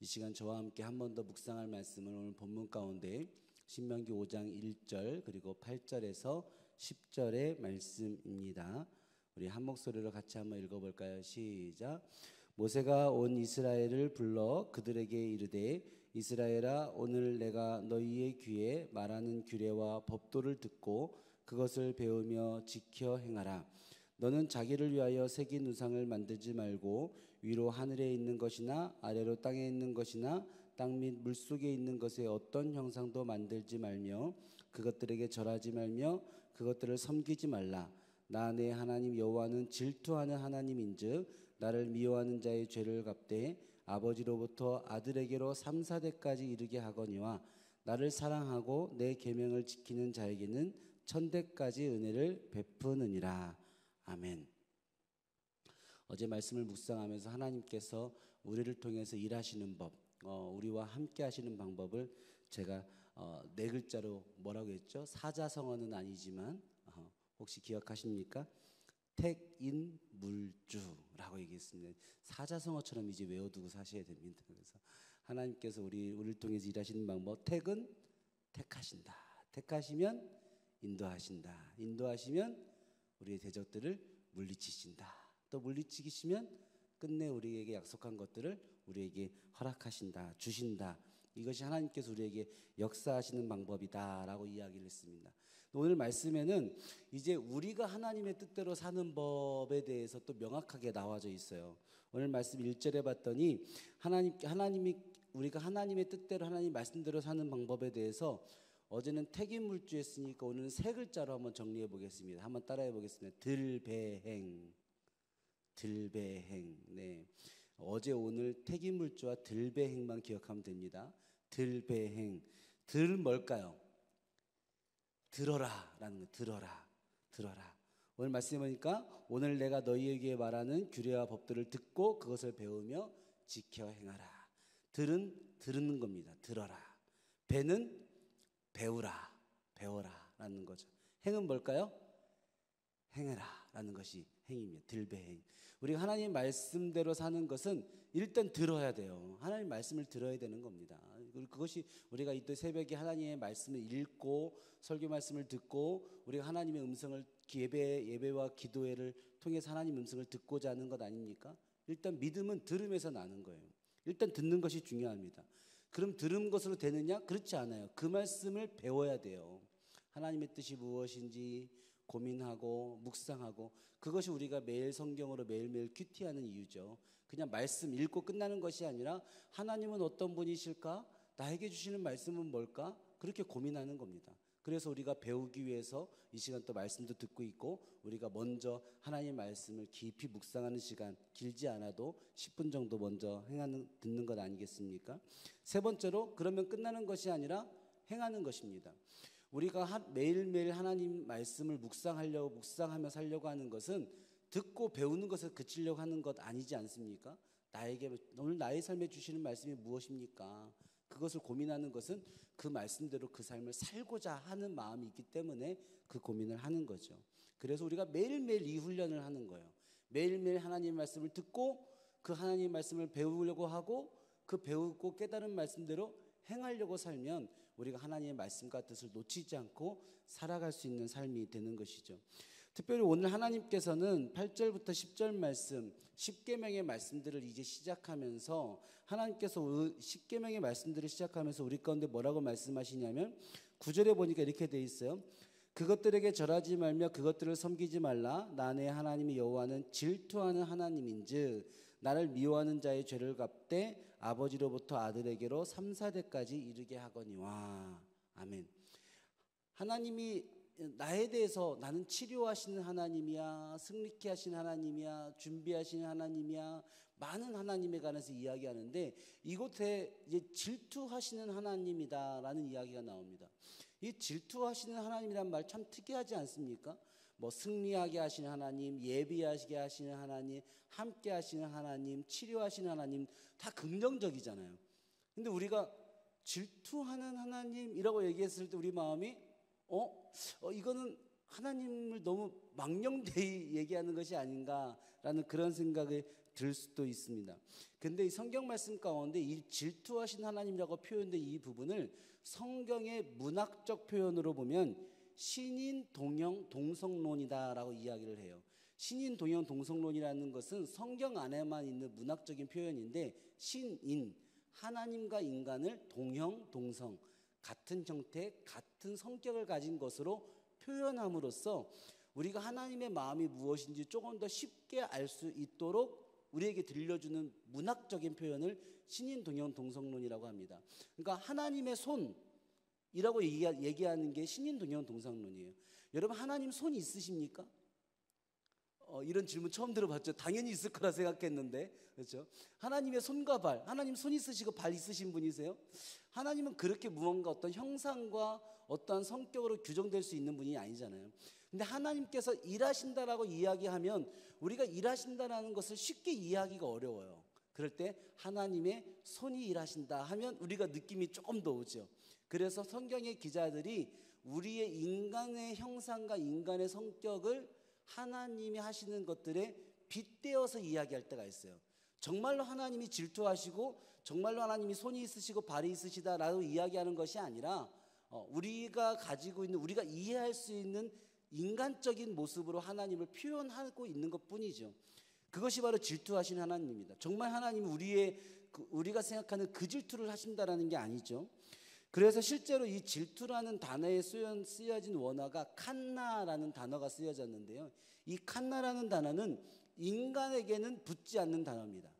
이 시간 저와 함께 한 번 더 묵상할 말씀은 오늘 본문 가운데 신명기 5장 1절 그리고 8절에서 10절의 말씀입니다. 우리 한 목소리로 같이 한번 읽어볼까요? 시작. 모세가 온 이스라엘을 불러 그들에게 이르되 이스라엘아, 오늘 내가 너희의 귀에 말하는 규례와 법도를 듣고 그것을 배우며 지켜 행하라. 너는 자기를 위하여 새긴 우상을 만들지 말고 위로 하늘에 있는 것이나 아래로 땅에 있는 것이나 땅 및 물속에 있는 것의 어떤 형상도 만들지 말며 그것들에게 절하지 말며 그것들을 섬기지 말라. 나 내 하나님 여호와는 질투하는 하나님인즉 나를 미워하는 자의 죄를 갚되 아버지로부터 아들에게로 3, 4대까지 이르게 하거니와 나를 사랑하고 내 계명을 지키는 자에게는 1000대까지 은혜를 베푸느니라. 아멘. 어제 말씀을 묵상하면서 하나님께서 우리를 통해서 일하시는 법, 우리와 함께 하시는 방법을 제가 네 글자로 뭐라고 했죠? 사자성어는 아니지만 혹시 기억하십니까? 택인물주라고 얘기했습니다. 사자성어처럼 이제 외워두고 사셔야 됩니다. 그래서 하나님께서 우리를 통해서 일하시는 방법, 택은 택하신다. 택하시면 인도하신다. 인도하시면 우리의 대적들을 물리치신다. 또 물리치시면 끝내 우리에게 약속한 것들을 우리에게 허락하신다, 주신다. 이것이 하나님께서 우리에게 역사하시는 방법이다라고 이야기를 했습니다. 오늘 말씀에는 이제 우리가 하나님의 뜻대로 사는 법에 대해서 또 명확하게 나와져 있어요. 오늘 말씀 1절에 봤더니 하나님이 우리가 하나님의 뜻대로 하나님 말씀대로 사는 방법에 대해서 어제는 택인물주 했으니까 오늘은 세 글자로 한번 정리해 보겠습니다. 한번 따라해 보겠습니다. 들배행. 들배행. 네. 어제 오늘 택인물주와 들배행만 기억하면 됩니다. 들배행. 들 뭘까요? 들어라라는 거. 들어라. 오늘 말씀해 보니까 오늘 내가 너희에게 말하는 규례와 법들을 듣고 그것을 배우며 지켜 행하라. 들은 들은 겁니다. 들어라. 배는 배워라라는 거죠. 행은 뭘까요? 행해라라는 것이 행입니다. 들배행. 우리가 하나님 말씀대로 사는 것은 일단 들어야 돼요. 하나님 말씀을 들어야 되는 겁니다. 그것이 우리가 이때 새벽에 하나님의 말씀을 읽고 설교 말씀을 듣고 우리가 하나님의 음성을 예배와 기도회를 통해서 하나님 음성을 듣고자 하는 것 아닙니까? 일단 믿음은 들음에서 나는 거예요. 일단 듣는 것이 중요합니다. 그럼 들은 것으로 되느냐? 그렇지 않아요. 그 말씀을 배워야 돼요. 하나님의 뜻이 무엇인지 고민하고 묵상하고 그것이 우리가 매일 성경으로 매일매일 큐티하는 이유죠. 그냥 말씀 읽고 끝나는 것이 아니라 하나님은 어떤 분이실까? 나에게 주시는 말씀은 뭘까? 그렇게 고민하는 겁니다. 그래서 우리가 배우기 위해서 이 시간 또 말씀도 듣고 있고 우리가 먼저 하나님 말씀을 깊이 묵상하는 시간 길지 않아도 10분 정도 먼저 듣는 것 아니겠습니까? 세 번째로 그러면 끝나는 것이 아니라 행하는 것입니다. 우리가 매일매일 하나님 말씀을 묵상하며 살려고 하는 것은 듣고 배우는 것에 그치려고 하는 것 아니지 않습니까? 오늘 나의 삶에 주시는 말씀이 무엇입니까? 그것을 고민하는 것은 그 말씀대로 그 삶을 살고자 하는 마음이 있기 때문에 그 고민을 하는 거죠. 그래서 우리가 매일매일 이 훈련을 하는 거예요. 매일매일 하나님 말씀을 듣고 그 하나님 말씀을 배우려고 하고 그 배우고 깨달은 말씀대로 행하려고 살면 우리가 하나님의 말씀과 뜻을 놓치지 않고 살아갈 수 있는 삶이 되는 것이죠. 특별히 오늘 하나님께서는 8절부터 10절 말씀 10계명의 말씀들을 이제 시작하면서 하나님께서 10계명의 말씀들을 시작하면서 우리 가운데 뭐라고 말씀하시냐면 9절에 보니까 이렇게 돼 있어요. 그것들에게 절하지 말며 그것들을 섬기지 말라. 나 내 하나님의 여호와는 질투하는 하나님인즉 나를 미워하는 자의 죄를 갚되 아버지로부터 아들에게로 3, 4대까지 이르게 하거니와. 아멘. 하나님이 나에 대해서 나는 치료하시는 하나님이야, 승리케 하시는 하나님이야, 준비하시는 하나님이야, 많은 하나님에 관해서 이야기하는데 이곳에 이제 질투하시는 하나님이다라는 이야기가 나옵니다. 이 질투하시는 하나님이란 말 참 특이하지 않습니까? 뭐 승리하게 하시는 하나님, 예비하게 하시는 하나님, 함께 하시는 하나님, 치료하시는 하나님 다 긍정적이잖아요. 근데 우리가 질투하는 하나님이라고 얘기했을 때 우리 마음이 이거는 하나님을 너무 망령되이 얘기하는 것이 아닌가라는 그런 생각이 들 수도 있습니다. 근데 이 성경 말씀 가운데 이 질투하신 하나님이라고 표현된 이 부분을 성경의 문학적 표현으로 보면 신인 동형 동성론이다라고 이야기를 해요. 신인 동형 동성론이라는 것은 성경 안에만 있는 문학적인 표현인데, 신인, 하나님과 인간을 동형 동성, 같은 형태, 같은 성격을 가진 것으로 표현함으로써 우리가 하나님의 마음이 무엇인지 조금 더 쉽게 알 수 있도록 우리에게 들려주는 문학적인 표현을 신인 동형 동성론이라고 합니다. 그러니까 하나님의 손이라고 얘기하는 게 신인 동형 동성론이에요. 여러분, 하나님 손이 있으십니까? 이런 질문 처음 들어봤죠. 당연히 있을 거라 생각했는데, 그렇죠? 하나님의 손과 발, 하나님 손 있으시고 발 있으신 분이세요? 하나님은 그렇게 무언가 어떤 형상과 어떠한 성격으로 규정될 수 있는 분이 아니잖아요. 근데 하나님께서 일하신다라고 이야기하면 우리가 일하신다라는 것을 쉽게 이해하기가 어려워요. 그럴 때 하나님의 손이 일하신다 하면 우리가 느낌이 조금 더 오죠. 그래서 성경의 기자들이 우리의 인간의 형상과 인간의 성격을 하나님이 하시는 것들에 빗대어서 이야기할 때가 있어요. 정말로 하나님이 질투하시고 정말로 하나님이 손이 있으시고 발이 있으시다라고 이야기하는 것이 아니라 우리가 가지고 있는, 우리가 이해할 수 있는 인간적인 모습으로 하나님을 표현하고 있는 것뿐이죠. 그것이 바로 질투하신 하나님입니다. 정말 하나님이 우리가 생각하는 그 질투를 하신다라는 게 아니죠. 그래서 실제로 이 질투라는 단어에 쓰여진 원어가 칸나라는 단어가 쓰여졌는데요. 이 칸나라는 단어는 인간에게는 붙지 않는 단어입니다.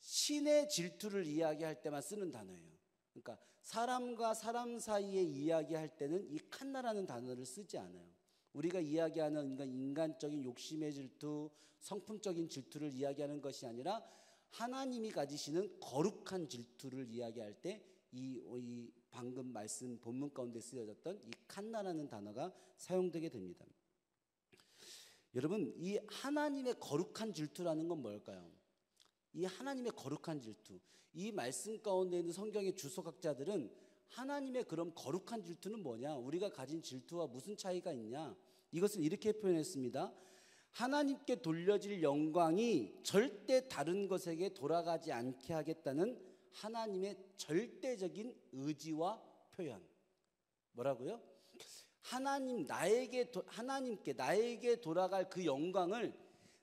신의 질투를 이야기할 때만 쓰는 단어예요. 그러니까 사람과 사람 사이에 이야기할 때는 이 칸나라는 단어를 쓰지 않아요. 우리가 이야기하는 인간적인 욕심의 질투, 성품적인 질투를 이야기하는 것이 아니라 하나님이 가지시는 거룩한 질투를 이야기할 때 이 방금 말씀 본문 가운데 쓰여졌던 이 칸나라는 단어가 사용되게 됩니다. 여러분, 이 하나님의 거룩한 질투라는 건 뭘까요? 이 하나님의 거룩한 질투, 이 말씀 가운데 있는 성경의 주석학자들은 하나님의 그런 거룩한 질투는 뭐냐, 우리가 가진 질투와 무슨 차이가 있냐, 이것을 이렇게 표현했습니다. 하나님께 돌려질 영광이 절대 다른 것에게 돌아가지 않게 하겠다는 하나님의 절대적인 의지와 표현. 뭐라고요? 하나님께 나에게 돌아갈 그 영광을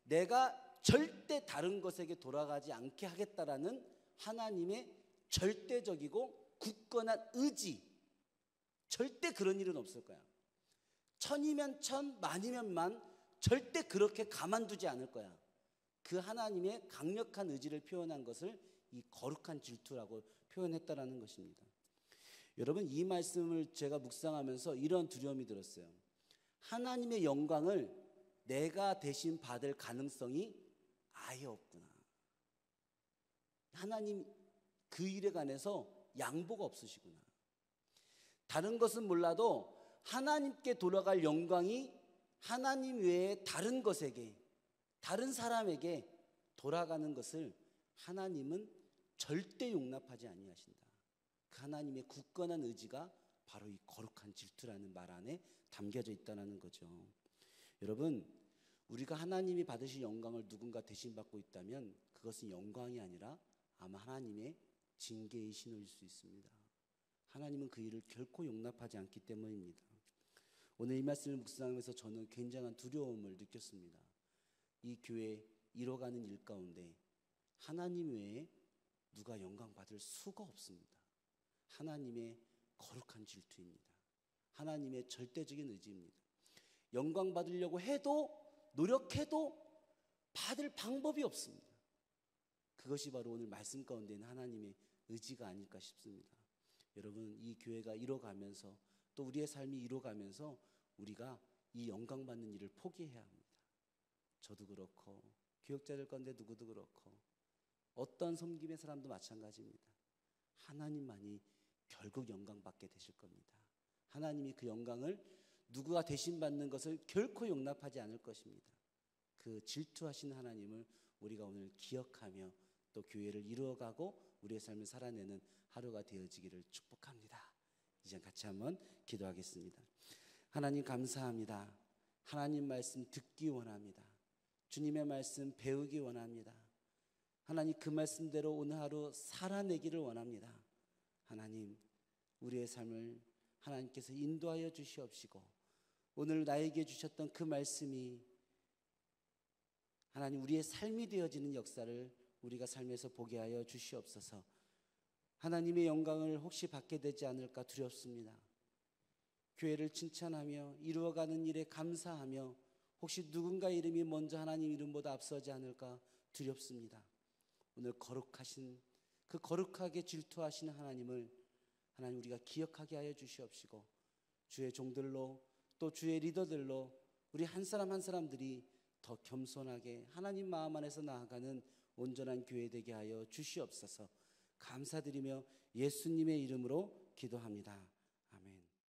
내가 절대 다른 것에게 돌아가지 않게 하겠다라는 하나님의 절대적이고 굳건한 의지. 절대 그런 일은 없을 거야. 천이면 천, 만이면 만, 절대 그렇게 가만두지 않을 거야. 그 하나님의 강력한 의지를 표현한 것을 이 거룩한 질투라고 표현했다라는 것입니다. 여러분, 이 말씀을 제가 묵상하면서 이런 두려움이 들었어요. 하나님의 영광을 내가 대신 받을 가능성이 아예 없구나. 하나님 그 일에 관해서 양보가 없으시구나. 다른 것은 몰라도 하나님께 돌아갈 영광이 하나님 외에 다른 것에게, 다른 사람에게 돌아가는 것을 하나님은 절대 용납하지 아니하신다. 그 하나님의 굳건한 의지가 바로 이 거룩한 질투라는 말 안에 담겨져 있다는 거죠. 여러분, 우리가 하나님이 받으신 영광을 누군가 대신 받고 있다면 그것은 영광이 아니라 아마 하나님의 징계의 신호일 수 있습니다. 하나님은 그 일을 결코 용납하지 않기 때문입니다. 오늘 이 말씀을 묵상하면서 저는 굉장한 두려움을 느꼈습니다. 이 교회 이뤄가는 일 가운데 하나님 외에 누가 영광 받을 수가 없습니다. 하나님의 거룩한 질투입니다. 하나님의 절대적인 의지입니다. 영광 받으려고 해도 노력해도 받을 방법이 없습니다. 그것이 바로 오늘 말씀 가운데 있는 하나님의 의지가 아닐까 싶습니다. 여러분, 이 교회가 이뤄가면서 또 우리의 삶이 이뤄가면서 우리가 이 영광 받는 일을 포기해야 합니다. 저도 그렇고 교역자들 가운데 누구도 그렇고 어떤 섬김의 사람도 마찬가지입니다. 하나님만이 결국 영광 받게 되실 겁니다. 하나님이 그 영광을 누구가 대신 받는 것을 결코 용납하지 않을 것입니다. 그 질투하신 하나님을 우리가 오늘 기억하며 또 교회를 이루어가고 우리의 삶을 살아내는 하루가 되어지기를 축복합니다. 이제 같이 한번 기도하겠습니다. 하나님 감사합니다. 하나님 말씀 듣기 원합니다. 주님의 말씀 배우기 원합니다. 하나님 그 말씀대로 오늘 하루 살아내기를 원합니다. 하나님 우리의 삶을 하나님께서 인도하여 주시옵시고 오늘 나에게 주셨던 그 말씀이 하나님 우리의 삶이 되어지는 역사를 우리가 삶에서 보게 하여 주시옵소서. 하나님의 영광을 혹시 받게 되지 않을까 두렵습니다. 교회를 칭찬하며 이루어가는 일에 감사하며 혹시 누군가 이름이 먼저 하나님 이름보다 앞서지 않을까 두렵습니다. 오늘 거룩하신 그 거룩하게 질투하시는 하나님을 하나님 우리가 기억하게 하여 주시옵시고 주의 종들로 또 주의 리더들로 우리 한 사람 한 사람들이 더 겸손하게 하나님 마음 안에서 나아가는 온전한 교회 되게 하여 주시옵소서. 감사드리며 예수님의 이름으로 기도합니다.